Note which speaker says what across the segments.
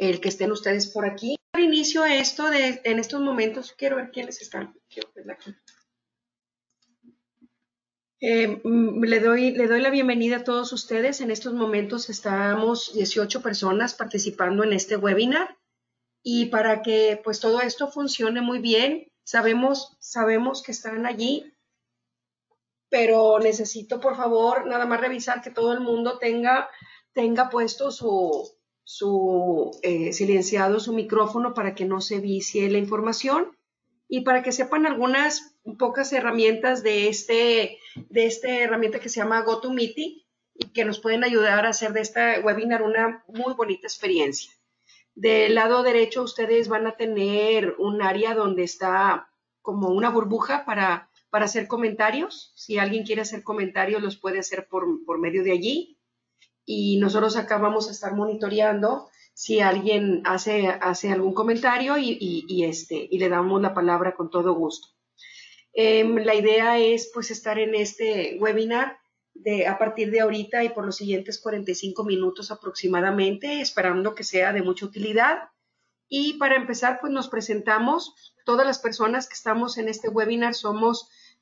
Speaker 1: el que estén ustedes por aquí. Al inicio esto en estos momentos, quiero ver quiénes están. Quiero verla aquí. Le doy la bienvenida a todos ustedes. En estos momentos estamos 18 personas participando en este webinar y para que pues todo esto funcione muy bien, sabemos que están allí, pero necesito por favor nada más revisar que todo el mundo tenga puesto su silenciado su micrófono para que no se vicie la información y para que sepan algunas pocas herramientas de esta herramienta que se llama GoToMeeting y que nos pueden ayudar a hacer de esta webinar una muy bonita experiencia. Del lado derecho ustedes van a tener un área donde está como una burbuja para hacer comentarios. Si alguien quiere hacer comentarios, los puede hacer por medio de allí. Y nosotros acá vamos a estar monitoreando si alguien hace algún comentario y le damos la palabra con todo gusto. La idea es pues estar en este webinar a partir de ahorita y por los siguientes 45 minutos aproximadamente, esperando que sea de mucha utilidad. Y para empezar, pues nos presentamos. Todas las personas que estamos en este webinar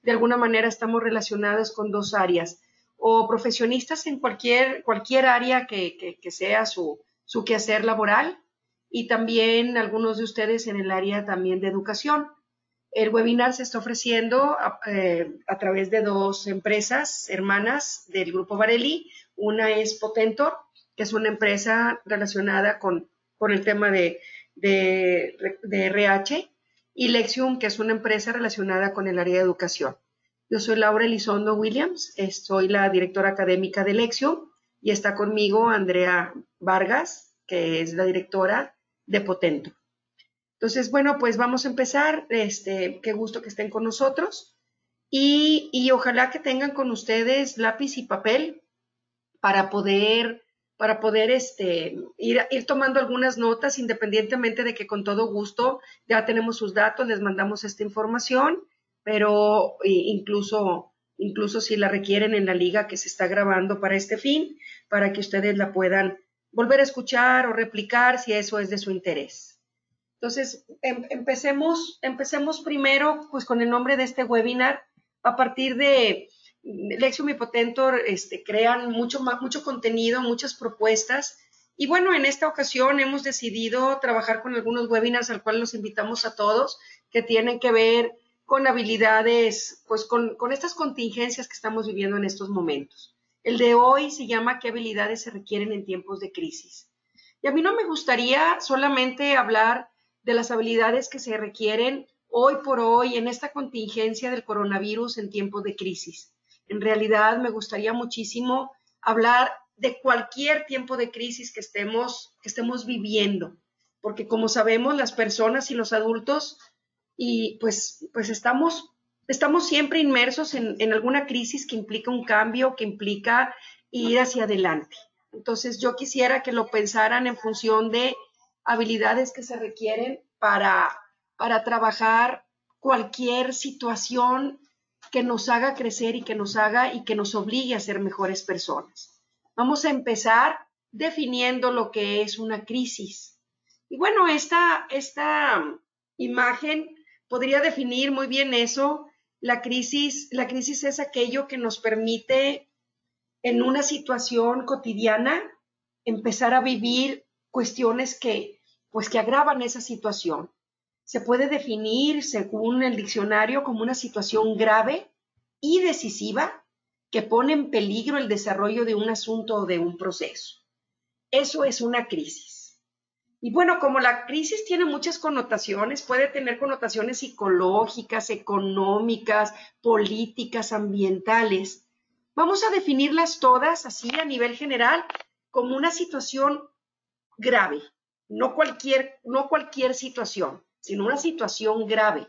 Speaker 1: de alguna manera, estamos relacionadas con dos áreas, o profesionistas en cualquier área que sea su quehacer laboral, y también algunos de ustedes en el área también de educación. El webinar se está ofreciendo a través de dos empresas hermanas del Grupo Barelli. Una es Potentor, que es una empresa relacionada con el tema de RH, y Lexium, que es una empresa relacionada con el área de educación. Yo soy Laura Elizondo Williams, soy la directora académica de Lexium, y está conmigo Andrea Vargas, que es la directora de Potentor. Entonces, bueno, pues vamos a empezar. Qué gusto que estén con nosotros y ojalá que tengan con ustedes lápiz y papel para poder ir tomando algunas notas, independientemente de que con todo gusto ya tenemos sus datos, les mandamos esta información, pero incluso si la requieren en la liga que se está grabando para este fin, para que ustedes la puedan volver a escuchar o replicar si eso es de su interés. Entonces, empecemos primero pues con el nombre de este webinar. A partir de Lexium y Potentor crean mucho contenido, muchas propuestas. Y bueno, en esta ocasión hemos decidido trabajar con algunos webinars al cual los invitamos a todos, que tienen que ver con habilidades, pues con estas contingencias que estamos viviendo en estos momentos. El de hoy se llama ¿Qué habilidades se requieren en tiempos de crisis? Y a mí no me gustaría solamente hablar de las habilidades que se requieren hoy por hoy en esta contingencia del coronavirus en tiempos de crisis. En realidad me gustaría muchísimo hablar de cualquier tiempo de crisis que estemos viviendo, porque como sabemos las personas y los adultos y pues estamos siempre inmersos en alguna crisis que implica un cambio, que implica ir hacia adelante. Entonces yo quisiera que lo pensaran en función de habilidades que se requieren para trabajar cualquier situación que nos haga crecer y que nos obligue a ser mejores personas. Vamos a empezar definiendo lo que es una crisis. Y bueno, esta imagen podría definir muy bien eso. La crisis es aquello que nos permite en una situación cotidiana empezar a vivir cuestiones que agravan esa situación. Se puede definir, según el diccionario, como una situación grave y decisiva que pone en peligro el desarrollo de un asunto o de un proceso. Eso es una crisis. Y bueno, como la crisis tiene muchas connotaciones, puede tener connotaciones psicológicas, económicas, políticas, ambientales. Vamos a definirlas todas así a nivel general como una situación grave, no cualquier situación, sino una situación grave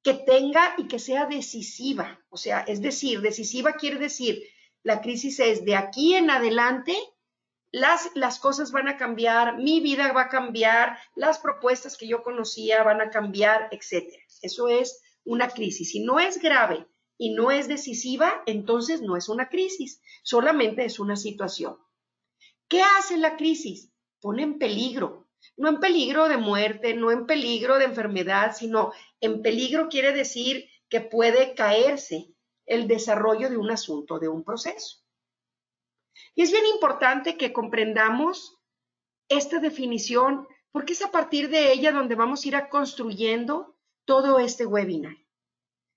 Speaker 1: que tenga y que sea decisiva. O sea, es decir, decisiva quiere decir, la crisis es de aquí en adelante, las cosas van a cambiar, mi vida va a cambiar, las propuestas que yo conocía van a cambiar, etc. Eso es una crisis. Si no es grave y no es decisiva, entonces no es una crisis, solamente es una situación. ¿Qué hace la crisis? Pone en peligro. No en peligro de muerte, no en peligro de enfermedad, sino en peligro quiere decir que puede caerse el desarrollo de un asunto, de un proceso. Y es bien importante que comprendamos esta definición, porque es a partir de ella donde vamos a ir construyendo todo este webinar.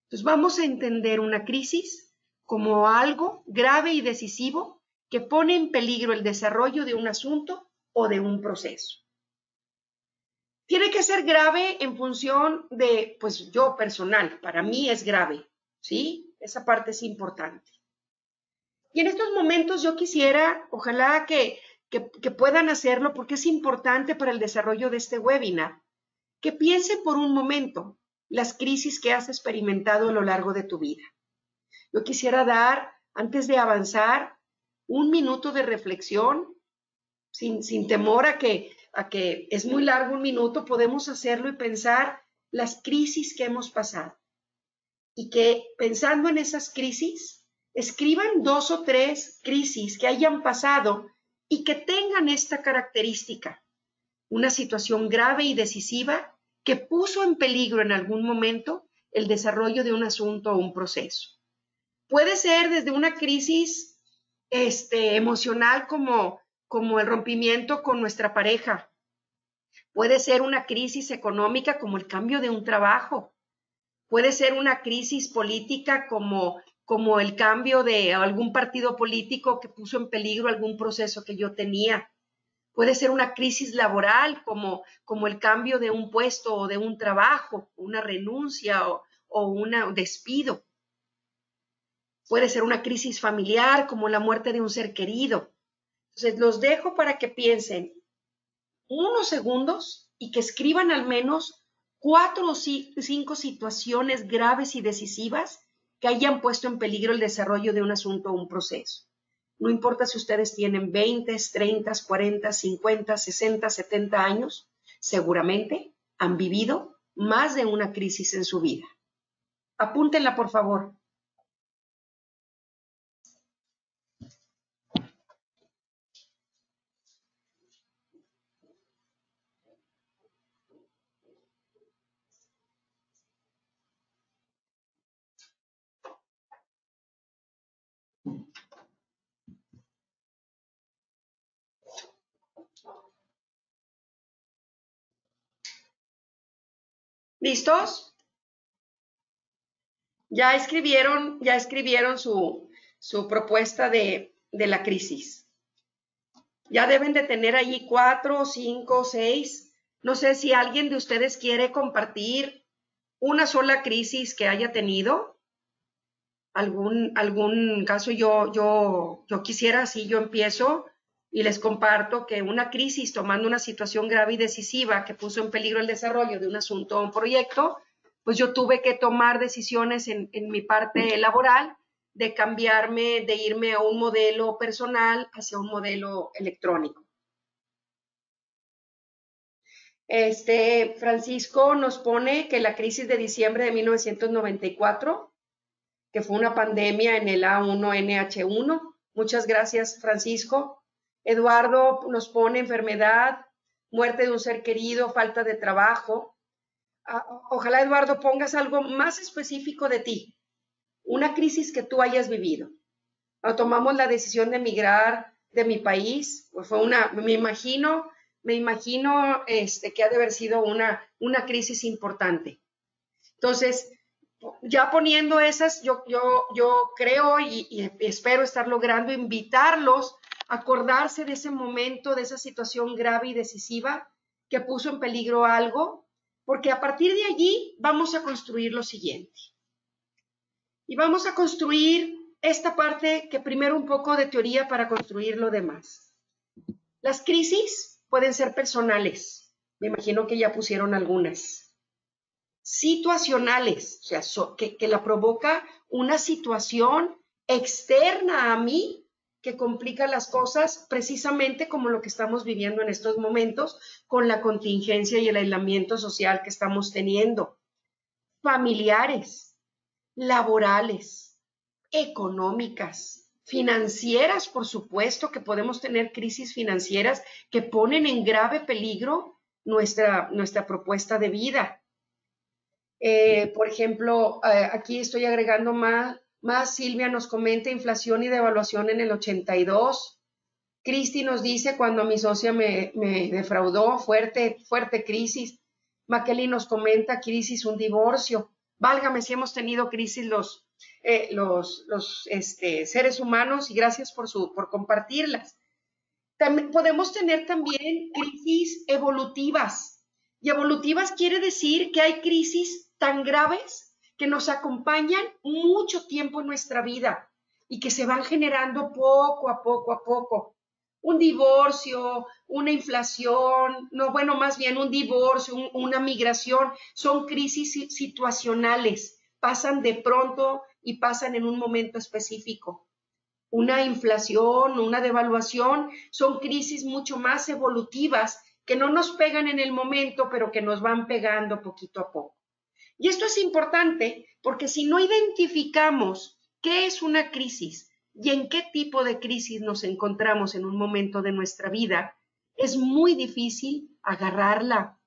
Speaker 1: Entonces vamos a entender una crisis como algo grave y decisivo que pone en peligro el desarrollo de un asunto o de un proceso. Tiene que ser grave en función de, pues yo personal, para mí es grave, ¿sí? Esa parte es importante. Y en estos momentos yo quisiera, ojalá que puedan hacerlo porque es importante para el desarrollo de este webinar, que piensen por un momento las crisis que has experimentado a lo largo de tu vida. Yo quisiera dar, antes de avanzar, un minuto de reflexión, sin temor a que es muy largo un minuto, podemos hacerlo y pensar las crisis que hemos pasado. Y que pensando en esas crisis, escriban 2 o 3 crisis que hayan pasado y que tengan esta característica, una situación grave y decisiva que puso en peligro en algún momento el desarrollo de un asunto o un proceso. Puede ser desde una crisis emocional como el rompimiento con nuestra pareja. Puede ser una crisis económica como el cambio de un trabajo. Puede ser una crisis política como el cambio de algún partido político que puso en peligro algún proceso que yo tenía. Puede ser una crisis laboral como el cambio de un puesto o de un trabajo, una renuncia o un despido. Puede ser una crisis familiar como la muerte de un ser querido. Entonces, los dejo para que piensen unos segundos y que escriban al menos 4 o 5 situaciones graves y decisivas que hayan puesto en peligro el desarrollo de un asunto o un proceso. No importa si ustedes tienen 20, 30, 40, 50, 60, 70 años, seguramente han vivido más de una crisis en su vida. Apúntenla, por favor. ¿Listos? Ya escribieron su propuesta de la crisis. Ya deben de tener allí 4, 5, 6. No sé si alguien de ustedes quiere compartir una sola crisis que haya tenido. Algún caso yo quisiera, así yo empiezo y les comparto que una crisis tomando una situación grave y decisiva que puso en peligro el desarrollo de un asunto o un proyecto, pues yo tuve que tomar decisiones en mi parte laboral de cambiarme, de irme a un modelo personal hacia un modelo electrónico. Francisco nos pone que la crisis de diciembre de 1994, que fue una pandemia en el A1NH1. Muchas gracias, Francisco. Eduardo nos pone enfermedad, muerte de un ser querido, falta de trabajo. Ojalá, Eduardo, pongas algo más específico de ti, una crisis que tú hayas vivido. Tomamos la decisión de emigrar de mi país, pues fue me imagino que ha de haber sido una crisis importante. Entonces, ya poniendo esas, yo creo y espero estar logrando invitarlos a acordarse de ese momento, de esa situación grave y decisiva que puso en peligro algo, porque a partir de allí vamos a construir lo siguiente. Y vamos a construir esta parte que primero un poco de teoría para construir lo demás. Las crisis pueden ser personales, me imagino que ya pusieron algunas. Situacionales, o sea, que la provoca una situación externa a mí que complica las cosas precisamente como lo que estamos viviendo en estos momentos con la contingencia y el aislamiento social que estamos teniendo. Familiares, laborales, económicas, Financieras, por supuesto que podemos tener crisis financieras que ponen en grave peligro nuestra propuesta de vida. Por ejemplo, aquí estoy agregando más. Silvia nos comenta inflación y devaluación en el 82. Cristi nos dice cuando mi socia me defraudó, fuerte crisis. Maqueli nos comenta crisis, un divorcio. Válgame si hemos tenido crisis los seres humanos y gracias por compartirlas. Podemos tener también crisis evolutivas. Y evolutivas quiere decir que hay crisis tan graves que nos acompañan mucho tiempo en nuestra vida y que se van generando poco a poco. Un divorcio, una inflación, no, bueno, más bien un divorcio, una migración, son crisis situacionales, pasan de pronto y pasan en un momento específico. Una inflación, una devaluación, son crisis mucho más evolutivas que no nos pegan en el momento, pero que nos van pegando poquito a poco. Y esto es importante porque si no identificamos qué es una crisis y en qué tipo de crisis nos encontramos en un momento de nuestra vida, es muy difícil agarrarla,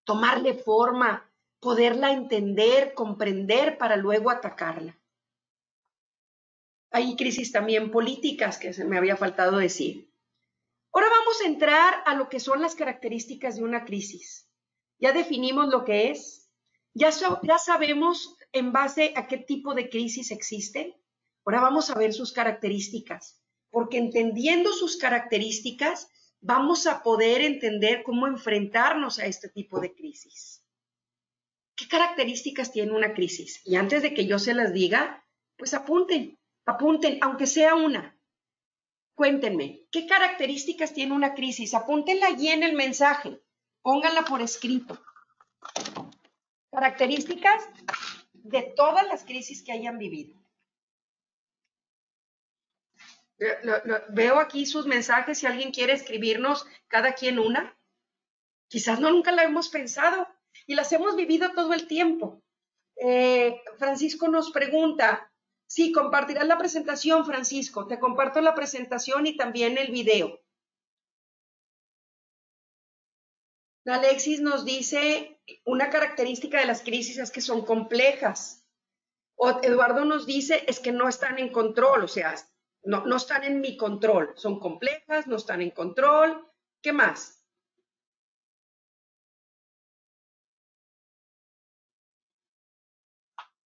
Speaker 1: tomarle forma, poderla entender, comprender para luego atacarla. Hay crisis también políticas que se me había faltado decir. Ahora vamos a entrar a lo que son las características de una crisis. Ya definimos lo que es, ya sabemos en base a qué tipo de crisis existen. Ahora vamos a ver sus características, porque entendiendo sus características vamos a poder entender cómo enfrentarnos a este tipo de crisis. ¿Qué características tiene una crisis? Y antes de que yo se las diga, pues apunten, aunque sea una. Cuéntenme, ¿qué características tiene una crisis? Apúntenla allí en el mensaje, pónganla por escrito. Características de todas las crisis que hayan vivido. Veo aquí sus mensajes, si alguien quiere escribirnos cada quien una. Quizás nunca la hemos pensado y las hemos vivido todo el tiempo. Francisco nos pregunta, sí, compartirás la presentación, Francisco. Te comparto la presentación y también el video. Alexis nos dice, una característica de las crisis es que son complejas. O Eduardo nos dice, es que no están en control, o sea, no están en mi control. Son complejas, no están en control. ¿Qué más?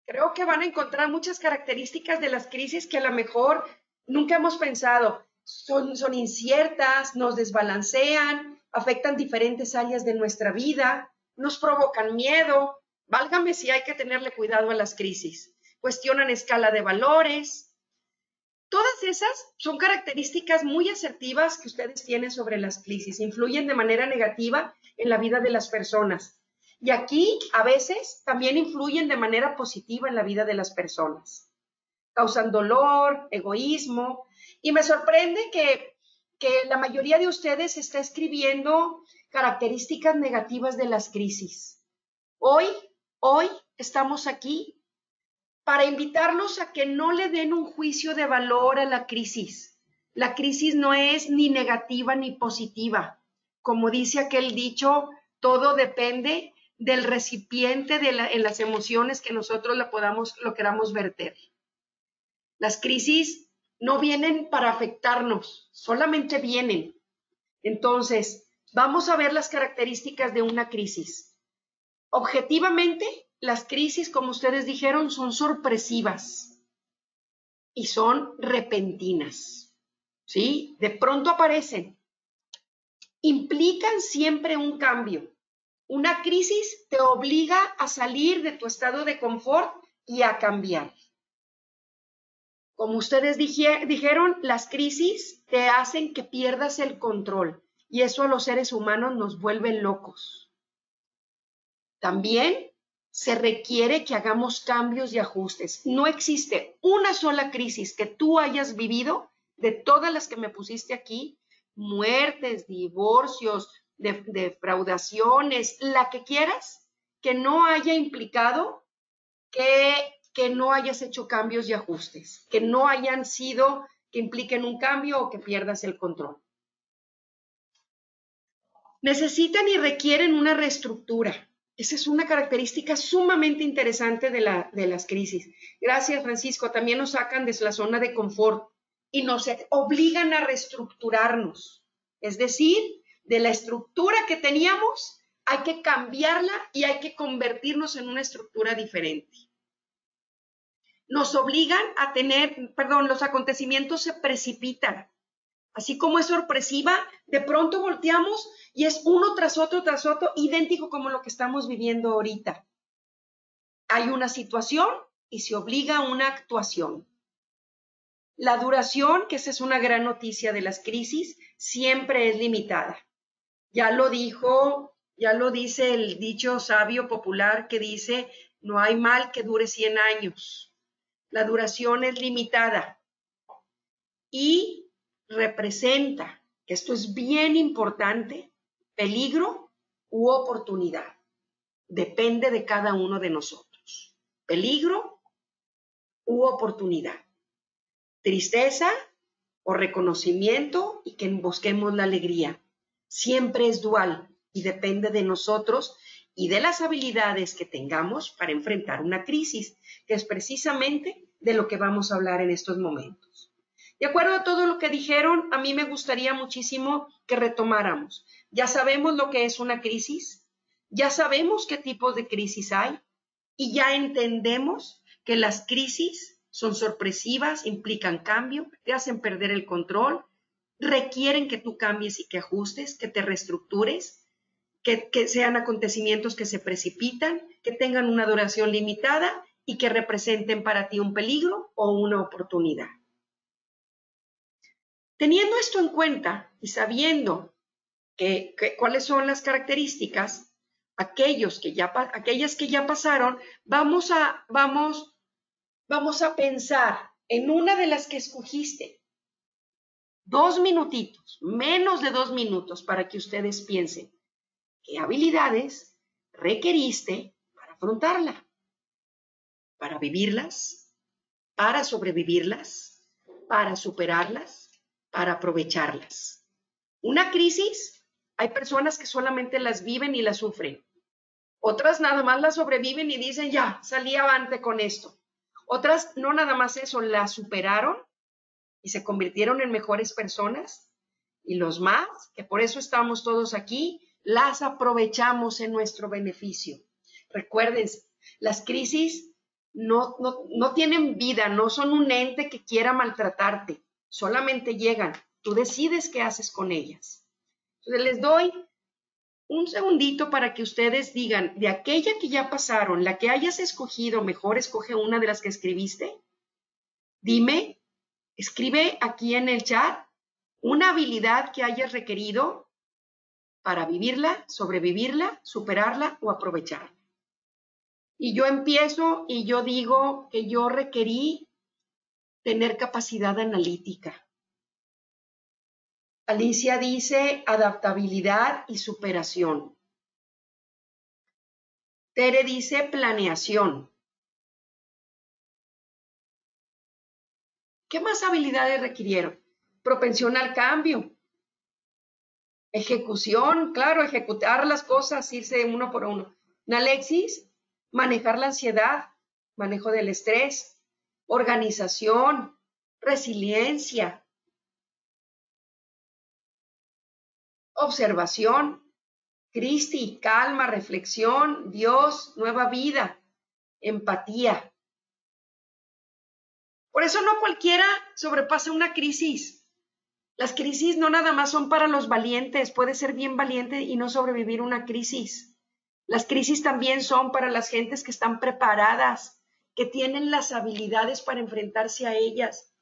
Speaker 1: Creo que van a encontrar muchas características de las crisis que a lo mejor nunca hemos pensado. Son inciertas, nos desbalancean, afectan diferentes áreas de nuestra vida, nos provocan miedo. Válgame si hay que tenerle cuidado a las crisis. Cuestionan escala de valores. Todas esas son características muy asertivas que ustedes tienen sobre las crisis. Influyen de manera negativa en la vida de las personas. Y aquí a veces también influyen de manera positiva en la vida de las personas. Causan dolor, egoísmo. Y me sorprende que la mayoría de ustedes está escribiendo características negativas de las crisis. Hoy estamos aquí para invitarlos a que no le den un juicio de valor a la crisis. La crisis no es ni negativa ni positiva. Como dice aquel dicho, todo depende del recipiente en las emociones que nosotros lo queramos verter. Las crisis no vienen para afectarnos, solamente vienen. Entonces, vamos a ver las características de una crisis. Objetivamente, las crisis, como ustedes dijeron, son sorpresivas y son repentinas, ¿sí? De pronto aparecen. Implican siempre un cambio. Una crisis te obliga a salir de tu estado de confort y a cambiar. Como ustedes dijeron, las crisis te hacen que pierdas el control y eso a los seres humanos nos vuelve locos. También se requiere que hagamos cambios y ajustes. No existe una sola crisis que tú hayas vivido, de todas las que me pusiste aquí, muertes, divorcios, defraudaciones, la que quieras, que no haya implicado que que no hayas hecho cambios y ajustes, que no hayan sido, que impliquen un cambio o que pierdas el control. Necesitan y requieren una reestructura. Esa es una característica sumamente interesante de las crisis. Gracias, Francisco. También nos sacan de la zona de confort y nos obligan a reestructurarnos. Es decir, de la estructura que teníamos, hay que cambiarla y hay que convertirnos en una estructura diferente. Nos obligan a tener, los acontecimientos se precipitan. Así como es sorpresiva, de pronto volteamos y es uno tras otro, idéntico como lo que estamos viviendo ahorita. Hay una situación y se obliga a una actuación. La duración, que esa es una gran noticia de las crisis, siempre es limitada. Ya lo dice el dicho sabio popular que dice, no hay mal que dure 100 años. La duración es limitada y representa, que esto es bien importante, peligro u oportunidad. Depende de cada uno de nosotros. Peligro u oportunidad. Tristeza o reconocimiento y que busquemos la alegría. Siempre es dual y depende de nosotros y de las habilidades que tengamos para enfrentar una crisis, que es precisamente de lo que vamos a hablar en estos momentos. De acuerdo a todo lo que dijeron, a mí me gustaría muchísimo que retomáramos. Ya sabemos lo que es una crisis, ya sabemos qué tipos de crisis hay y ya entendemos que las crisis son sorpresivas, implican cambio, te hacen perder el control, requieren que tú cambies y que ajustes, que te reestructures, que sean acontecimientos que se precipitan, que tengan una duración limitada y que representen para ti un peligro o una oportunidad. Teniendo esto en cuenta y sabiendo cuáles son las características, aquellas que ya pasaron, vamos a pensar en una de las que escogiste. 2 minutitos, menos de 2 minutos para que ustedes piensen qué habilidades requeriste para afrontarla, para vivirlas, para sobrevivirlas, para superarlas, para aprovecharlas. Una crisis, hay personas que solamente las viven y las sufren. Otras nada más las sobreviven y dicen, ya, salí avante con esto. Otras no nada más eso, la superaron y se convirtieron en mejores personas. Y los más, que por eso estamos todos aquí, las aprovechamos en nuestro beneficio. Recuérdense, las crisis no tienen vida, no son un ente que quiera maltratarte, solamente llegan. Tú decides qué haces con ellas. Entonces les doy un segundito para que ustedes digan, de aquella que ya pasaron, la que hayas escogido, mejor escoge una de las que escribiste. Dime, escribe aquí en el chat una habilidad que hayas requerido para vivirla, sobrevivirla, superarla o aprovecharla. Y yo empiezo y yo digo que yo requerí tener capacidad analítica. Alicia dice adaptabilidad y superación. Tere dice planeación. ¿Qué más habilidades requirieron? Propensión al cambio. Ejecución, claro, ejecutar las cosas, irse uno por uno. Alexis, manejar la ansiedad, manejo del estrés, organización, resiliencia, observación. Cristi, calma, reflexión, Dios, nueva vida, empatía. Por eso no cualquiera sobrepasa una crisis. Las crisis no nada más son para los valientes, puede ser bien valiente y no sobrevivir una crisis. Las crisis también son para las gentes que están preparadas, que tienen las habilidades para enfrentarse a ellas.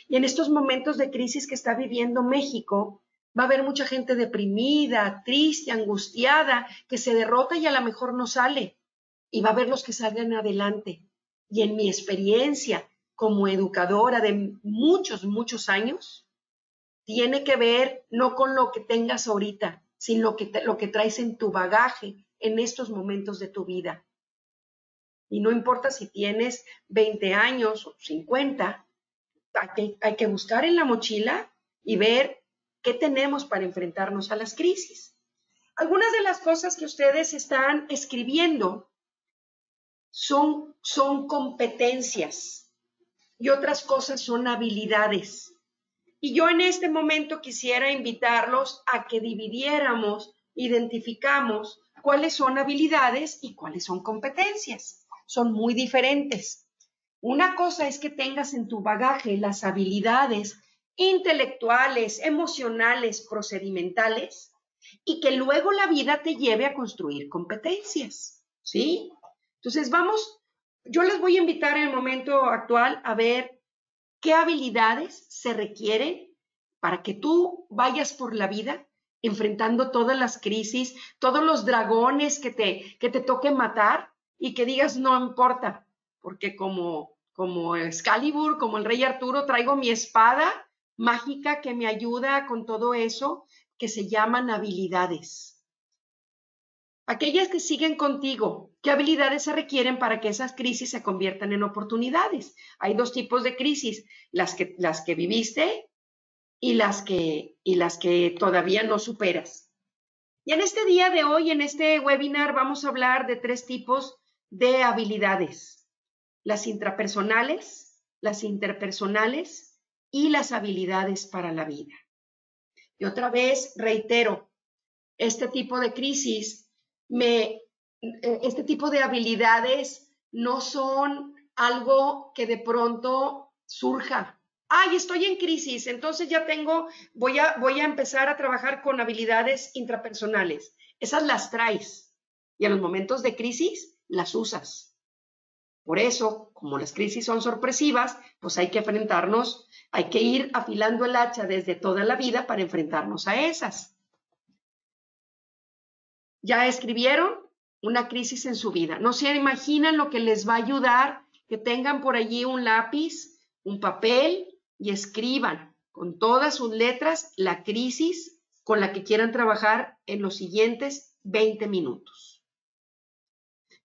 Speaker 1: Y en estos momentos de crisis que está viviendo México, va a haber mucha gente deprimida, triste, angustiada, que se derrota y a lo mejor no sale. Y va a haber los que salgan adelante. Y en mi experiencia como educadora de muchos, muchos años, tiene que ver no con lo que tengas ahorita, sino lo que traes en tu bagaje en estos momentos de tu vida. Y no importa si tienes 20 años o 50, hay que buscar en la mochila y ver qué tenemos para enfrentarnos a las crisis. Algunas de las cosas que ustedes están escribiendo son competencias y otras cosas son habilidades. Y yo en este momento quisiera invitarlos a que dividiéramos, identificamos cuáles son habilidades y cuáles son competencias. Son muy diferentes. Una cosa es que tengas en tu bagaje las habilidades intelectuales, emocionales, procedimentales, y que luego la vida te lleve a construir competencias, ¿sí? Entonces yo les voy a invitar en el momento actual a ver qué habilidades se requieren para que tú vayas por la vida enfrentando todas las crisis, todos los dragones que te toquen matar y que digas, no importa, porque como Excalibur, como el rey Arturo, traigo mi espada mágica que me ayuda con todo eso que se llaman habilidades. Aquellas que siguen contigo, ¿qué habilidades se requieren para que esas crisis se conviertan en oportunidades? Hay dos tipos de crisis, las que viviste y las que todavía no superas. Y en este día de hoy, en este webinar, vamos a hablar de 3 tipos de habilidades: las intrapersonales, las interpersonales y las habilidades para la vida. Y otra vez reitero, este tipo de crisis, este tipo de habilidades no son algo que de pronto surja. Ay, estoy en crisis, entonces ya voy a empezar a trabajar con habilidades intrapersonales. Esas las traes y en los momentos de crisis las usas. Por eso, como las crisis son sorpresivas, pues hay que enfrentarnos, hay que ir afilando el hacha desde toda la vida para enfrentarnos a esas. ¿Ya escribieron? Una crisis en su vida. No se imaginan lo que les va a ayudar que tengan por allí un lápiz, un papel y escriban con todas sus letras la crisis con la que quieran trabajar en los siguientes 20 minutos.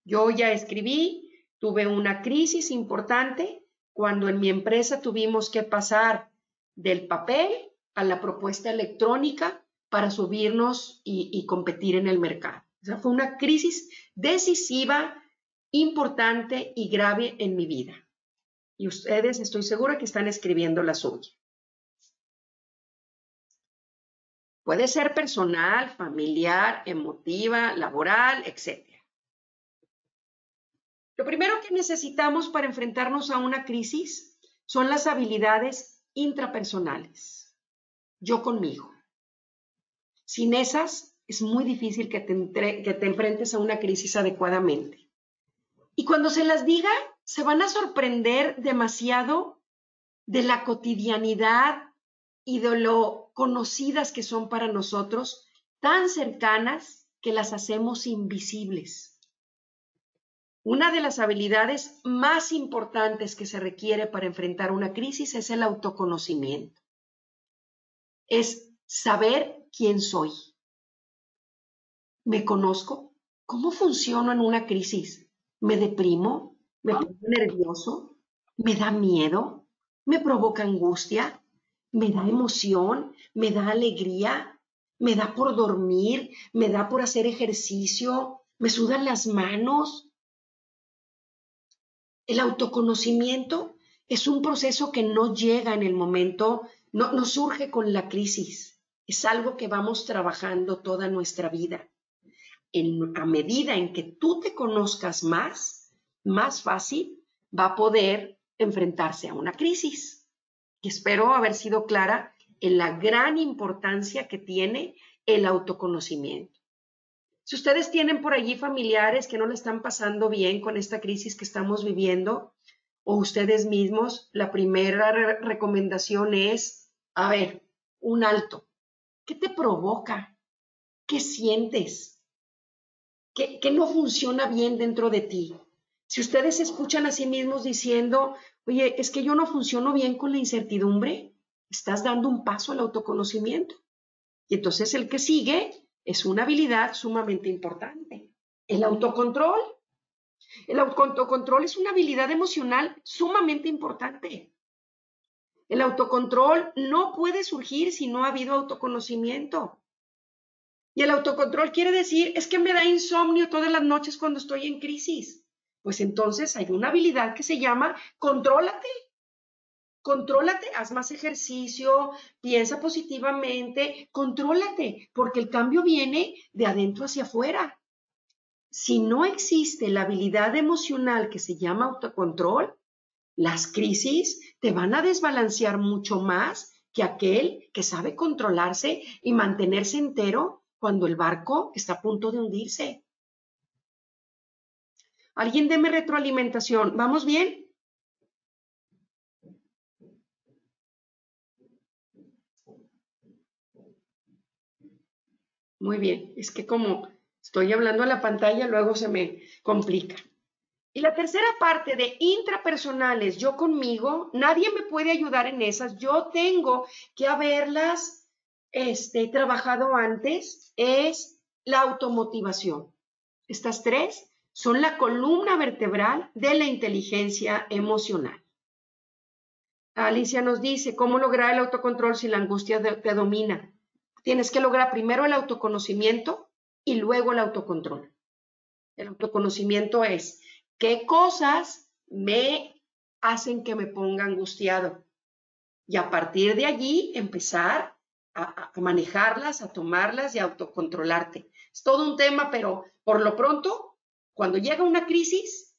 Speaker 1: Yo ya escribí, tuve una crisis importante cuando en mi empresa tuvimos que pasar del papel a la propuesta electrónica para subirnos y competir en el mercado. O sea, fue una crisis decisiva, importante y grave en mi vida. Y ustedes, estoy segura que están escribiendo la suya. Puede ser personal, familiar, emotiva, laboral, etc. Lo primero que necesitamos para enfrentarnos a una crisis son las habilidades intrapersonales. Yo conmigo. Sin esas, es muy difícil que te enfrentes a una crisis adecuadamente. Y cuando se las diga, se van a sorprender demasiado de la cotidianidad y de lo conocidas que son para nosotros, tan cercanas que las hacemos invisibles. Una de las habilidades más importantes que se requiere para enfrentar una crisis es el autoconocimiento. Es saber quién soy. ¿Me conozco? ¿Cómo funciono en una crisis? ¿Me deprimo? ¿Me pongo nervioso? ¿Me da miedo? ¿Me provoca angustia? ¿Me da emoción? ¿Me da alegría? ¿Me da por dormir? ¿Me da por hacer ejercicio? ¿Me sudan las manos? El autoconocimiento es un proceso que no llega en el momento, no surge con la crisis. Es algo que vamos trabajando toda nuestra vida. A medida en que tú te conozcas más fácil va a poder enfrentarse a una crisis. Y espero haber sido clara en la gran importancia que tiene el autoconocimiento. Si ustedes tienen por allí familiares que no le están pasando bien con esta crisis que estamos viviendo, o ustedes mismos, la primera recomendación es, a ver, un alto. ¿Qué te provoca? ¿Qué sientes? ¿Qué no funciona bien dentro de ti? Si ustedes se escuchan a sí mismos diciendo, oye, es que yo no funciono bien con la incertidumbre, estás dando un paso al autoconocimiento. Y entonces el que sigue es una habilidad sumamente importante. El autocontrol. El autocontrol es una habilidad emocional sumamente importante. El autocontrol no puede surgir si no ha habido autoconocimiento. Y el autocontrol quiere decir, es que me da insomnio todas las noches cuando estoy en crisis. Pues entonces hay una habilidad que se llama contrólate. Contrólate, haz más ejercicio, piensa positivamente, contrólate, porque el cambio viene de adentro hacia afuera. Si no existe la habilidad emocional que se llama autocontrol, las crisis te van a desbalancear mucho más que aquel que sabe controlarse y mantenerse entero cuando el barco está a punto de hundirse. Alguien deme retroalimentación. ¿Vamos bien? Muy bien. Es que como estoy hablando a la pantalla, luego se me complica. Y la tercera parte de intrapersonales, yo conmigo, nadie me puede ayudar en esas. Yo tengo que haberlas trabajado antes, es la automotivación. Estas tres son la columna vertebral de la inteligencia emocional. Alicia nos dice, ¿cómo lograr el autocontrol si la angustia te domina? Tienes que lograr primero el autoconocimiento y luego el autocontrol. El autoconocimiento es qué cosas me hacen que me ponga angustiado. Y a partir de allí empezar a manejarlas, a tomarlas y a autocontrolarte. Es todo un tema, pero por lo pronto, cuando llega una crisis,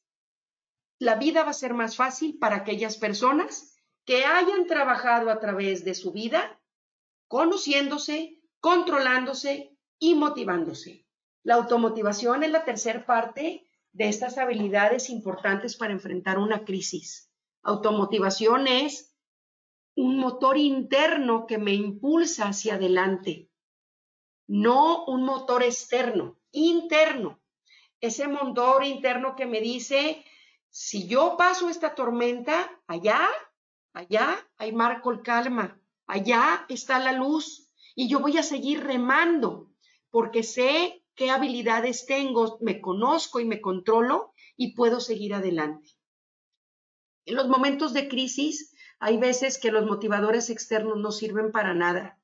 Speaker 1: la vida va a ser más fácil para aquellas personas que hayan trabajado a través de su vida, conociéndose, controlándose y motivándose. La automotivación es la tercera parte de estas habilidades importantes para enfrentar una crisis. Automotivación es un motor interno que me impulsa hacia adelante, no un motor externo, interno. Ese motor interno que me dice, si yo paso esta tormenta, allá hay mar con calma, allá está la luz y yo voy a seguir remando porque sé qué habilidades tengo, me conozco y me controlo y puedo seguir adelante. En los momentos de crisis hay veces que los motivadores externos no sirven para nada,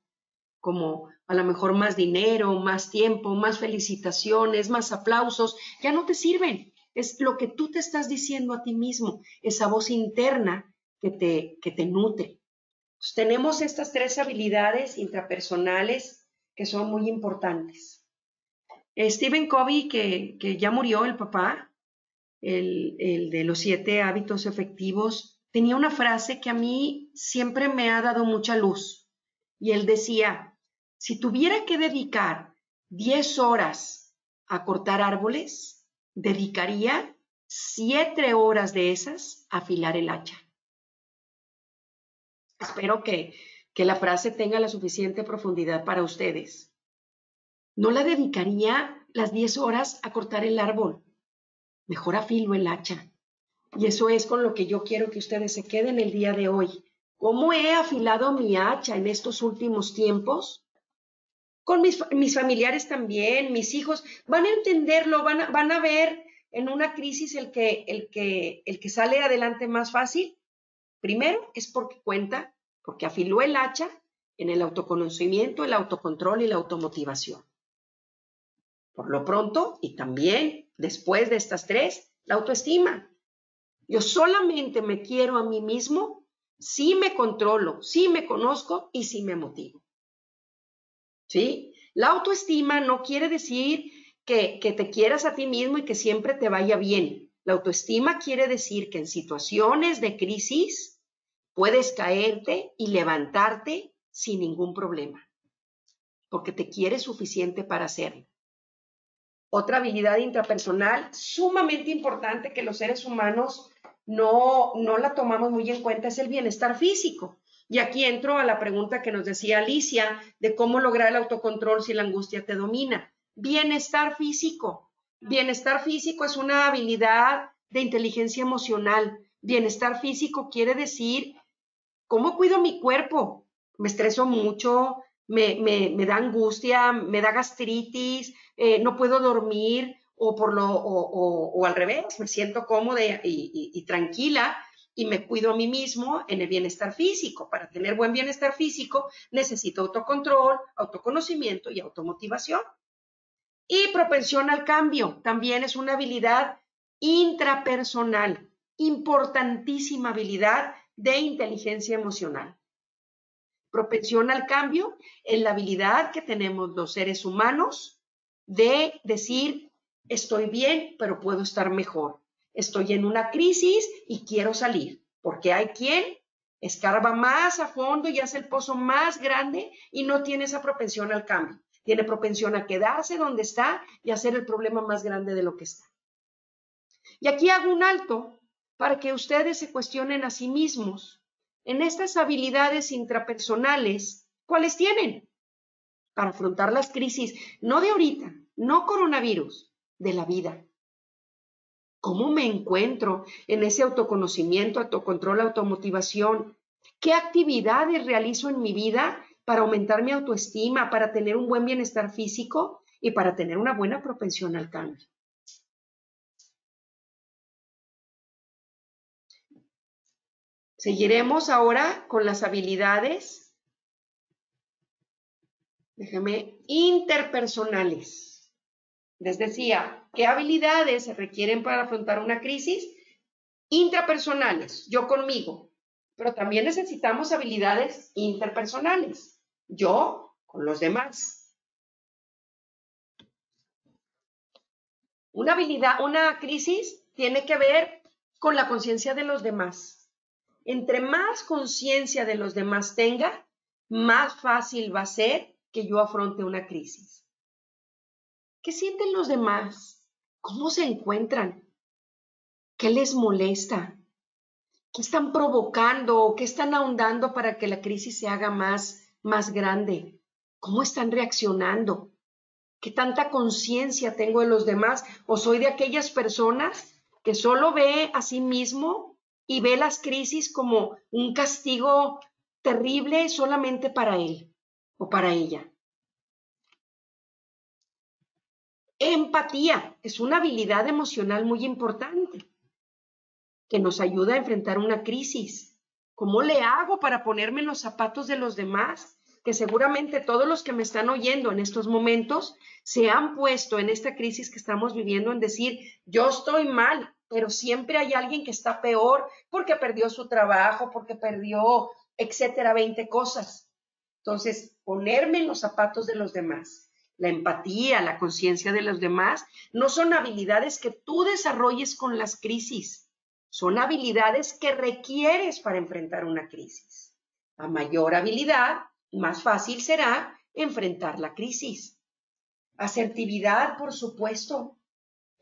Speaker 1: como a lo mejor más dinero, más tiempo, más felicitaciones, más aplausos, ya no te sirven. Es lo que tú te estás diciendo a ti mismo, esa voz interna que te nutre. Entonces, tenemos estas tres habilidades intrapersonales que son muy importantes. Stephen Covey, que ya murió, el papá, el de los 7 hábitos efectivos, tenía una frase que a mí siempre me ha dado mucha luz. Y él decía, si tuviera que dedicar 10 horas a cortar árboles, dedicaría 7 horas de esas a afilar el hacha. Espero que la frase tenga la suficiente profundidad para ustedes. No la dedicaría las 10 horas a cortar el árbol, mejor afilo el hacha. Y eso es con lo que yo quiero que ustedes se queden el día de hoy. ¿Cómo he afilado mi hacha en estos últimos tiempos? Con mis familiares también, mis hijos, van a entenderlo, van a ver en una crisis el que sale adelante más fácil. Primero es porque cuenta, porque afiló el hacha en el autoconocimiento, el autocontrol y la automotivación. Por lo pronto, y también después de estas tres, la autoestima. Yo solamente me quiero a mí mismo si me controlo, si me conozco y si me motivo. ¿Sí? La autoestima no quiere decir que te quieras a ti mismo y que siempre te vaya bien. La autoestima quiere decir que en situaciones de crisis puedes caerte y levantarte sin ningún problema, porque te quieres suficiente para hacerlo. Otra habilidad intrapersonal sumamente importante que los seres humanos no la tomamos muy en cuenta es el bienestar físico. Y aquí entro a la pregunta que nos decía Alicia de cómo lograr el autocontrol si la angustia te domina. Bienestar físico. Bienestar físico es una habilidad de inteligencia emocional. Bienestar físico quiere decir cómo cuido mi cuerpo. Me estreso mucho, me da angustia, me da gastritis, no puedo dormir o al revés, me siento cómoda y tranquila y me cuido a mí mismo en el bienestar físico. Para tener buen bienestar físico necesito autocontrol, autoconocimiento y automotivación. Y propensión al cambio también es una habilidad intrapersonal, importantísima habilidad de inteligencia emocional. Propensión al cambio es la habilidad que tenemos los seres humanos de decir, estoy bien, pero puedo estar mejor. Estoy en una crisis y quiero salir, porque hay quien escarba más a fondo y hace el pozo más grande y no tiene esa propensión al cambio. Tiene propensión a quedarse donde está y hacer el problema más grande de lo que está. Y aquí hago un alto para que ustedes se cuestionen a sí mismos en estas habilidades intrapersonales, ¿cuáles tienen? Para afrontar las crisis, no de ahorita, no coronavirus, de la vida. ¿Cómo me encuentro en ese autoconocimiento, autocontrol, automotivación? ¿Qué actividades realizo en mi vida para aumentar mi autoestima, para tener un buen bienestar físico y para tener una buena propensión al cambio? Seguiremos ahora con las habilidades, interpersonales. Les decía, ¿qué habilidades se requieren para afrontar una crisis? Intrapersonales, yo conmigo, pero también necesitamos habilidades interpersonales, yo con los demás. Una crisis tiene que ver con la conciencia de los demás. Entre más conciencia de los demás tenga, más fácil va a ser que yo afronte una crisis. ¿Qué sienten los demás? ¿Cómo se encuentran? ¿Qué les molesta? ¿Qué están provocando? ¿Qué están ahondando para que la crisis se haga más grande? ¿Cómo están reaccionando? ¿Qué tanta conciencia tengo de los demás? ¿O soy de aquellas personas que solo ve a sí mismo y ve las crisis como un castigo terrible solamente para él o para ella? Empatía es una habilidad emocional muy importante que nos ayuda a enfrentar una crisis. ¿Cómo le hago para ponerme en los zapatos de los demás? Que seguramente todos los que me están oyendo en estos momentos se han puesto en esta crisis que estamos viviendo en decir, yo estoy mal, pero siempre hay alguien que está peor porque perdió su trabajo, porque perdió, etcétera, 20 cosas. Entonces, ponerme en los zapatos de los demás, la empatía, la conciencia de los demás, no son habilidades que tú desarrolles con las crisis. Son habilidades que requieres para enfrentar una crisis. A mayor habilidad, más fácil será enfrentar la crisis. Asertividad, por supuesto.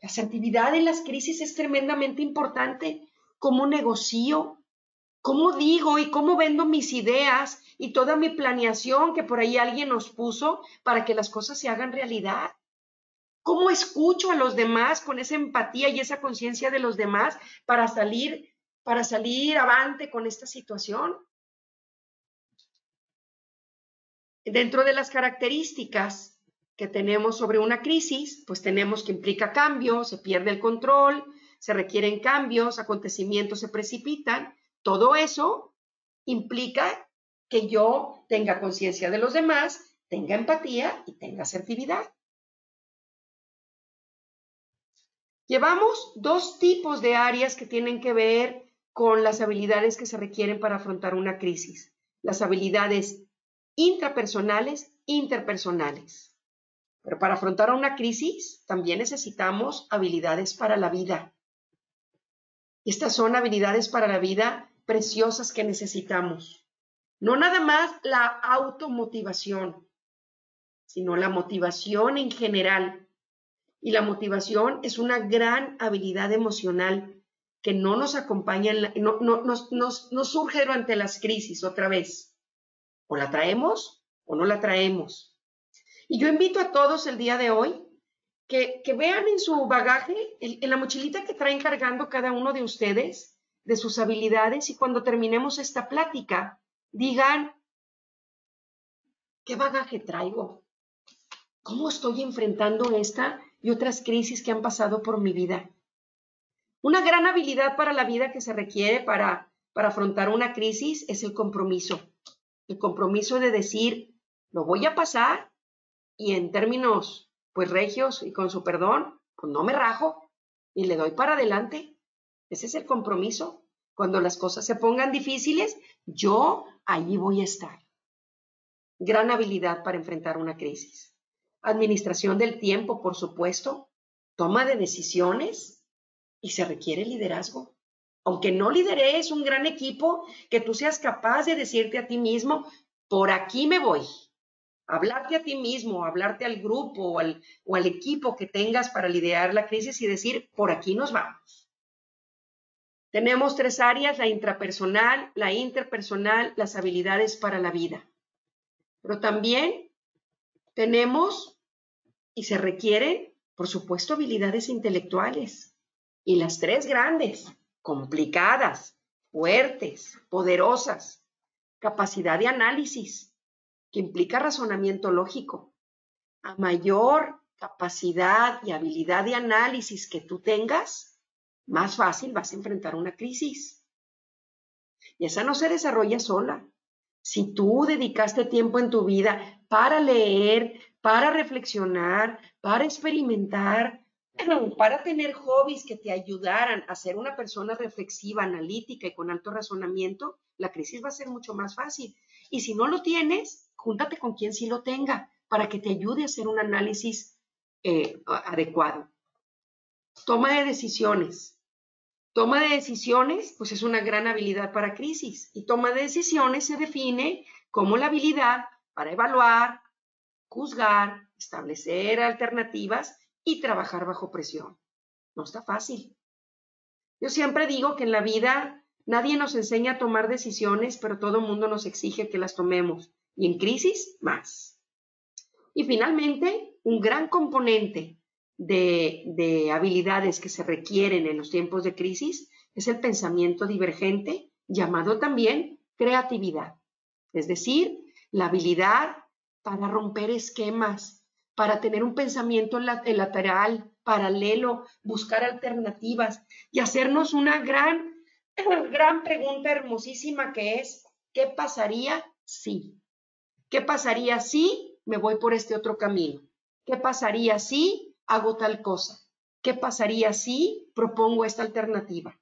Speaker 1: La asertividad en las crisis es tremendamente importante. ¿Cómo negocio? ¿Cómo digo y cómo vendo mis ideas y toda mi planeación que por ahí alguien nos puso para que las cosas se hagan realidad? ¿Cómo escucho a los demás con esa empatía y esa conciencia de los demás para salir avante con esta situación? Dentro de las características que tenemos sobre una crisis, pues tenemos que implica cambio, se pierde el control, se requieren cambios, acontecimientos se precipitan. Todo eso implica que yo tenga conciencia de los demás, tenga empatía y tenga asertividad. Llevamos dos tipos de áreas que tienen que ver con las habilidades que se requieren para afrontar una crisis. Las habilidades intrapersonales, interpersonales. Pero para afrontar una crisis también necesitamos habilidades para la vida. Estas son habilidades para la vida preciosas que necesitamos. No nada más la automotivación, sino la motivación en general. Y la motivación es una gran habilidad emocional que no nos acompaña, no surge durante las crisis otra vez. O la traemos o no la traemos. Y yo invito a todos el día de hoy que vean en su bagaje, en la mochilita que traen cargando cada uno de ustedes, de sus habilidades, y cuando terminemos esta plática, digan, ¿qué bagaje traigo? ¿Cómo estoy enfrentando esta y otras crisis que han pasado por mi vida? Una gran habilidad para la vida que se requiere para afrontar una crisis es el compromiso. El compromiso de decir, lo voy a pasar y en términos, pues regios y con su perdón, pues no me rajo y le doy para adelante. Ese es el compromiso. Cuando las cosas se pongan difíciles, yo allí voy a estar. Gran habilidad para enfrentar una crisis. Administración del tiempo, por supuesto. Toma de decisiones y se requiere liderazgo. Aunque no lideres un gran equipo, que tú seas capaz de decirte a ti mismo, por aquí me voy. Hablarte a ti mismo, hablarte al grupo o al equipo que tengas para liderar la crisis y decir, por aquí nos vamos. Tenemos 3 áreas, la intrapersonal, la interpersonal, las habilidades para la vida. Pero también tenemos y se requieren, por supuesto, habilidades intelectuales. Y las 3 grandes, complicadas, fuertes, poderosas. Capacidad de análisis, que implica razonamiento lógico. A mayor capacidad y habilidad de análisis que tú tengas, más fácil vas a enfrentar una crisis. Y esa no se desarrolla sola. Si tú dedicaste tiempo en tu vida para leer, para reflexionar, para experimentar, para tener hobbies que te ayudaran a ser una persona reflexiva, analítica y con alto razonamiento, la crisis va a ser mucho más fácil. Y si no lo tienes, júntate con quien sí lo tenga para que te ayude a hacer un análisis adecuado. Toma de decisiones. Toma de decisiones, pues es una gran habilidad para crisis. Y toma de decisiones se define como la habilidad para evaluar, juzgar, establecer alternativas y trabajar bajo presión. No está fácil. Yo siempre digo que en la vida nadie nos enseña a tomar decisiones, pero todo el mundo nos exige que las tomemos. Y en crisis, más. Y finalmente, un gran componente de habilidades que se requieren en los tiempos de crisis es el pensamiento divergente, llamado también creatividad. Es decir, la habilidad para romper esquemas, para tener un pensamiento lateral, paralelo, buscar alternativas y hacernos una gran pregunta hermosísima que es, ¿qué pasaría si? ¿Qué pasaría si me voy por este otro camino? ¿Qué pasaría si hago tal cosa? ¿Qué pasaría si propongo esta alternativa?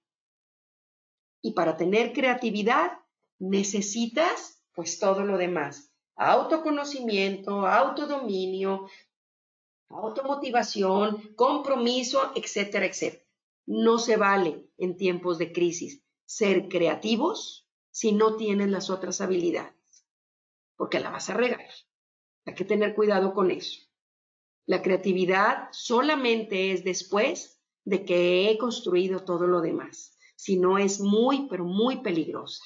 Speaker 1: Y para tener creatividad necesitas pues todo lo demás. Autoconocimiento, autodominio, automotivación, compromiso, etcétera, etcétera. No se vale en tiempos de crisis ser creativos si no tienes las otras habilidades, porque la vas a regar. Hay que tener cuidado con eso. La creatividad solamente es después de que he construido todo lo demás. Si no, es muy, pero muy peligrosa.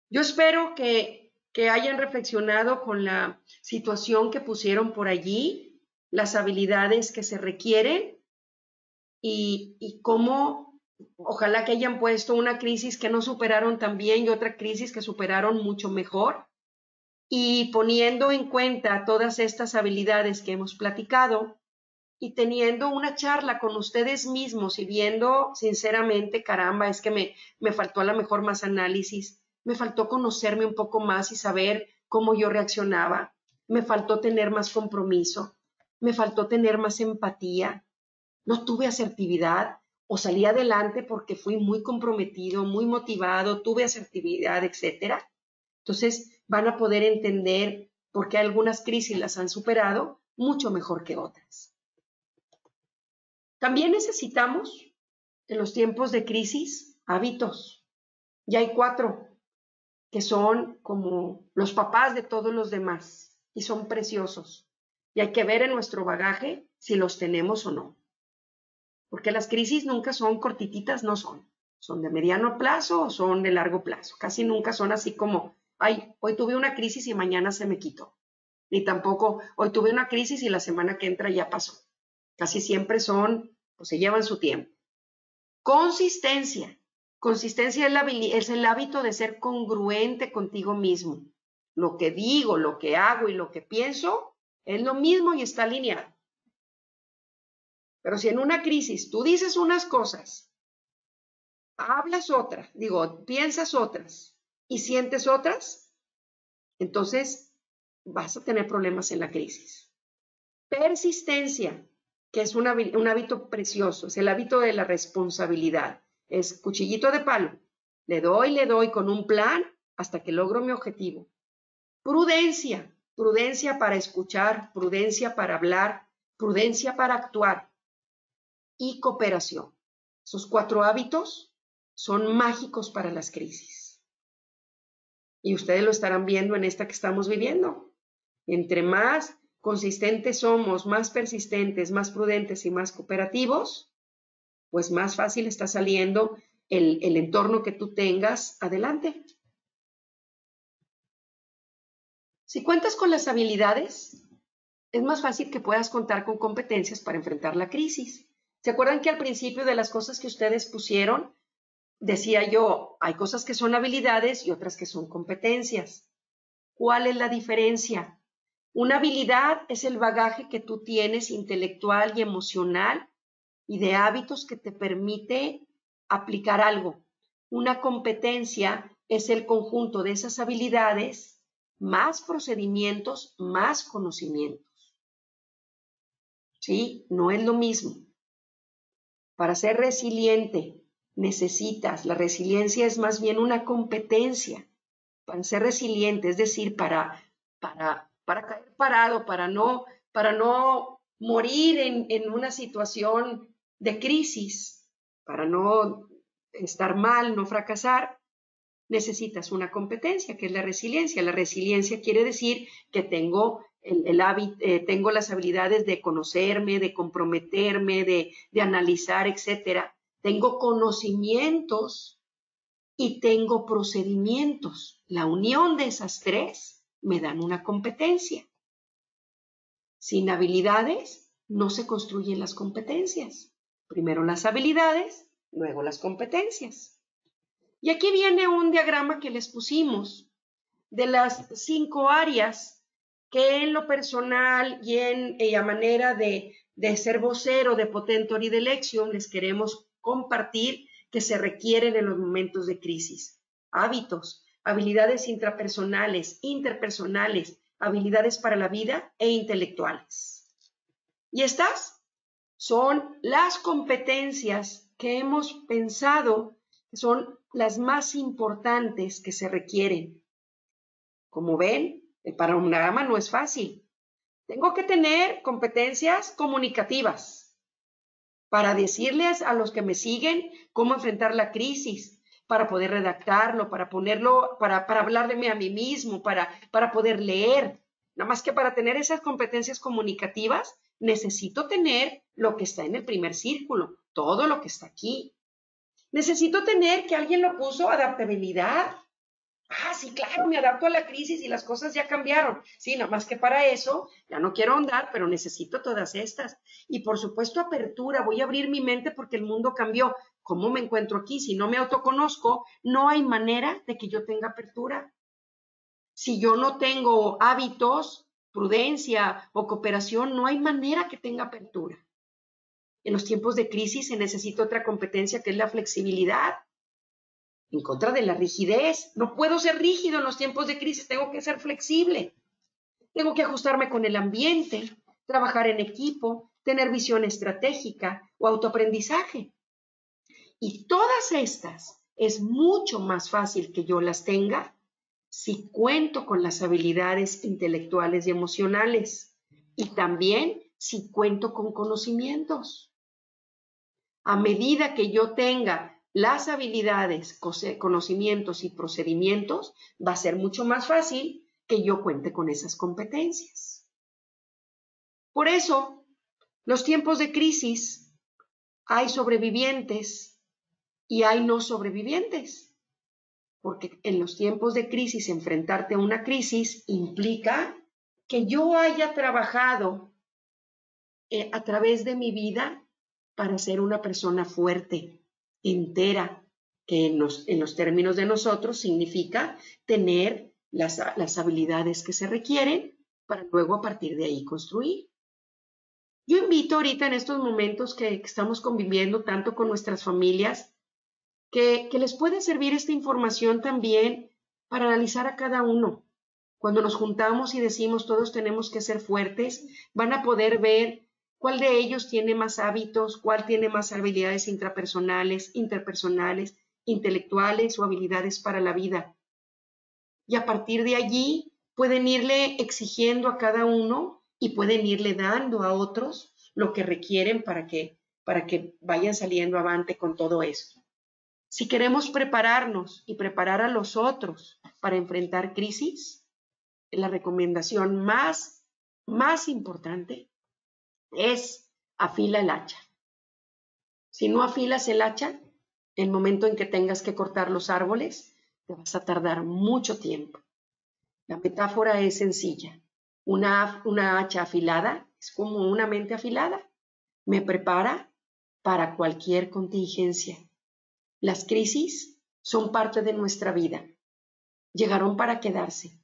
Speaker 1: Yo espero que hayan reflexionado con la situación que pusieron por allí, las habilidades que se requieren y cómo, ojalá que hayan puesto una crisis que no superaron tan bien y otra crisis que superaron mucho mejor. Y poniendo en cuenta todas estas habilidades que hemos platicado y teniendo una charla con ustedes mismos y viendo sinceramente, caramba, es que me faltó a lo mejor más análisis, me faltó conocerme un poco más y saber cómo yo reaccionaba, me faltó tener más compromiso, me faltó tener más empatía, no tuve asertividad o salí adelante porque fui muy comprometido, muy motivado, tuve asertividad, etcétera. Entonces van a poder entender por qué algunas crisis las han superado mucho mejor que otras. También necesitamos, en los tiempos de crisis, hábitos. Ya hay 4 que son como los papás de todos los demás y son preciosos. Y hay que ver en nuestro bagaje si los tenemos o no. Porque las crisis nunca son cortititas, no son. Son de mediano plazo o son de largo plazo. Casi nunca son así como, ay, hoy tuve una crisis y mañana se me quitó. Ni tampoco, hoy tuve una crisis y la semana que entra ya pasó. Casi siempre son, pues se llevan su tiempo. Consistencia. Consistencia es el hábito de ser congruente contigo mismo. lo que digo, lo que hago y lo que pienso es lo mismo y está alineado. Pero si en una crisis tú dices unas cosas, hablas otras, piensas otras y sientes otras, entonces vas a tener problemas en la crisis. Persistencia, que es un hábito precioso, es el hábito de la responsabilidad. Es cuchillito de palo. Le doy con un plan hasta que logro mi objetivo. Prudencia, prudencia para escuchar, prudencia para hablar, prudencia para actuar. Y cooperación. Esos 4 hábitos son mágicos para las crisis. Y ustedes lo estarán viendo en esta que estamos viviendo. Entre más consistentes somos, más persistentes, más prudentes y más cooperativos, pues más fácil está saliendo el entorno que tú tengas adelante. Si cuentas con las habilidades, es más fácil que puedas contar con competencias para enfrentar la crisis. ¿Se acuerdan que al principio de las cosas que ustedes pusieron, decía yo, hay cosas que son habilidades y otras que son competencias? ¿Cuál es la diferencia? Una habilidad es el bagaje que tú tienes intelectual y emocional y de hábitos que te permite aplicar algo. Una competencia es el conjunto de esas habilidades más procedimientos, más conocimientos. ¿Sí? No es lo mismo. Para ser resiliente necesitas, la resiliencia es más bien una competencia. Para ser resiliente, es decir, para caer parado, para no morir en una situación de crisis, para no estar mal, no fracasar, necesitas una competencia, que es la resiliencia. La resiliencia quiere decir que tengo tengo las habilidades de conocerme, de comprometerme, de analizar, etcétera. Tengo conocimientos y tengo procedimientos. La unión de esas 3 me dan una competencia. Sin habilidades no se construyen las competencias. Primero las habilidades, luego las competencias. Y aquí viene un diagrama que les pusimos de las 5 áreas que en lo personal y a manera de ser vocero de Potentor y de Lexion les queremos compartir que se requieren en los momentos de crisis. Hábitos, habilidades intrapersonales, interpersonales, habilidades para la vida e intelectuales. Y estas son las competencias que hemos pensado que son las más importantes que se requieren. Como ven, el panorama no es fácil. Tengo que tener competencias comunicativas para decirles a los que me siguen cómo enfrentar la crisis, para poder redactarlo, para ponerlo, para hablarme a mí mismo, para poder leer. Nada más que para tener esas competencias comunicativas, necesito tener lo que está en el primer círculo, todo lo que está aquí. Necesito tener, que alguien lo puso, adaptabilidad. Ah, sí, claro, me adapto a la crisis y las cosas ya cambiaron. Sí, nada más que para eso, ya no quiero ahondar, pero necesito todas estas. Y por supuesto, apertura, voy a abrir mi mente porque el mundo cambió. ¿Cómo me encuentro aquí? Si no me autoconozco, no hay manera de que yo tenga apertura. Si yo no tengo hábitos, prudencia o cooperación, no hay manera que tenga apertura. En los tiempos de crisis se necesita otra competencia que es la flexibilidad. En contra de la rigidez. No puedo ser rígido en los tiempos de crisis, tengo que ser flexible. Tengo que ajustarme con el ambiente, trabajar en equipo, tener visión estratégica o autoaprendizaje. Y todas estas es mucho más fácil que yo las tenga si cuento con las habilidades intelectuales y emocionales y también si cuento con conocimientos. A medida que yo tenga las habilidades, conocimientos y procedimientos, va a ser mucho más fácil que yo cuente con esas competencias. Por eso, los tiempos de crisis, hay sobrevivientes y hay no sobrevivientes. Porque en los tiempos de crisis, enfrentarte a una crisis implica que yo haya trabajado a través de mi vida para ser una persona fuerte, entera, que en los términos de nosotros significa tener las habilidades que se requieren para luego a partir de ahí construir. Yo invito ahorita en estos momentos que estamos conviviendo tanto con nuestras familias, que les puede servir esta información también para analizar a cada uno. Cuando nos juntamos y decimos todos tenemos que ser fuertes, van a poder ver cuál de ellos tiene más hábitos, cuál tiene más habilidades intrapersonales, interpersonales, intelectuales o habilidades para la vida. Y a partir de allí pueden irle exigiendo a cada uno y pueden irle dando a otros lo que requieren para que vayan saliendo avante con todo esto. Si queremos prepararnos y preparar a los otros para enfrentar crisis, la recomendación más importante es afila el hacha. Si no afilas el hacha, el momento en que tengas que cortar los árboles, te vas a tardar mucho tiempo. La metáfora es sencilla. Una hacha afilada es como una mente afilada. Me prepara para cualquier contingencia. Las crisis son parte de nuestra vida. Llegaron para quedarse.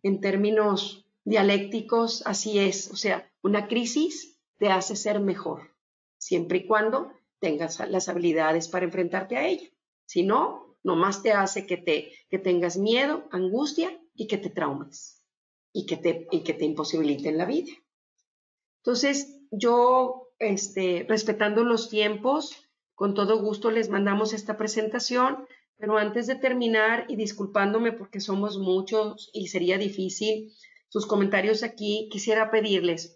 Speaker 1: En términos dialécticos, así es. O sea, una crisis te hace ser mejor, siempre y cuando tengas las habilidades para enfrentarte a ella. Si no, nomás te hace que tengas miedo, angustia y que te traumes y que te imposibiliten la vida. Entonces, yo, respetando los tiempos, con todo gusto les mandamos esta presentación, pero antes de terminar y disculpándome porque somos muchos y sería difícil sus comentarios aquí, quisiera pedirles,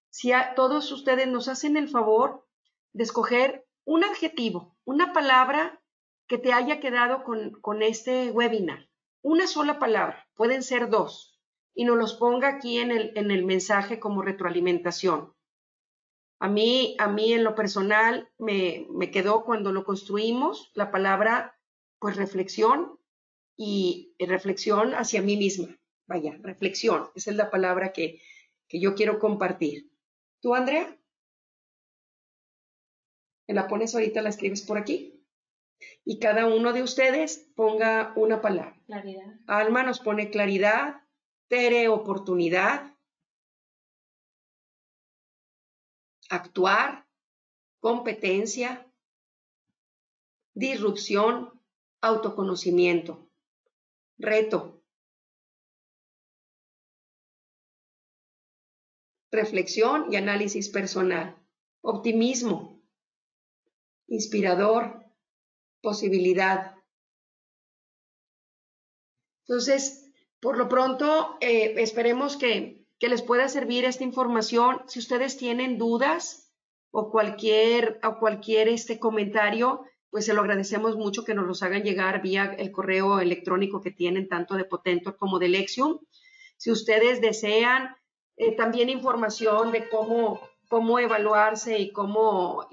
Speaker 1: si a todos ustedes nos hacen el favor de escoger un adjetivo, una palabra que te haya quedado con este webinar, una sola palabra, pueden ser dos, y nos los ponga aquí en el mensaje como retroalimentación. A mí en lo personal me quedó cuando lo construimos la palabra pues reflexión y reflexión hacia mí misma. Vaya, reflexión, esa es la palabra que yo quiero compartir. ¿Tú, Andrea? ¿Me la pones ahorita, la escribes por aquí? Y cada uno de ustedes ponga una palabra.
Speaker 2: Claridad.
Speaker 1: Alma nos pone claridad, Tere, oportunidad, actuar, competencia, disrupción, autoconocimiento, reto, reflexión y análisis personal, optimismo, inspirador, posibilidad. Entonces, por lo pronto, esperemos que les pueda servir esta información. Si ustedes tienen dudas o cualquier comentario, pues se lo agradecemos mucho que nos los hagan llegar vía el correo electrónico que tienen tanto de Potentor como de Lexium. Si ustedes desean también información de cómo evaluarse y cómo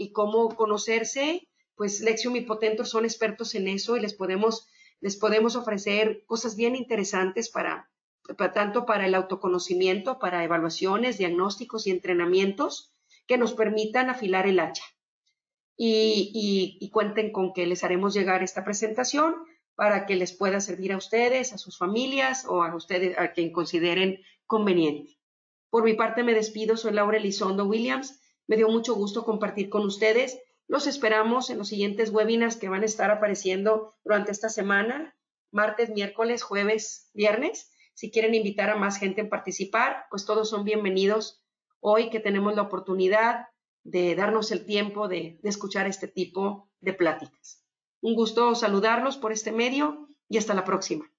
Speaker 1: conocerse, pues Lexium y Potentor son expertos en eso y les podemos ofrecer cosas bien interesantes tanto para el autoconocimiento, para evaluaciones, diagnósticos y entrenamientos que nos permitan afilar el hacha. Y cuenten con que les haremos llegar esta presentación para que les pueda servir a ustedes, a sus familias o a ustedes, a quien consideren conveniente. Por mi parte me despido, soy Laura Elizondo Williams. Me dio mucho gusto compartir con ustedes. Los esperamos en los siguientes webinars que van a estar apareciendo durante esta semana, martes, miércoles, jueves, viernes. Si quieren invitar a más gente a participar, pues todos son bienvenidos hoy que tenemos la oportunidad de darnos el tiempo de escuchar este tipo de pláticas. Un gusto saludarlos por este medio y hasta la próxima.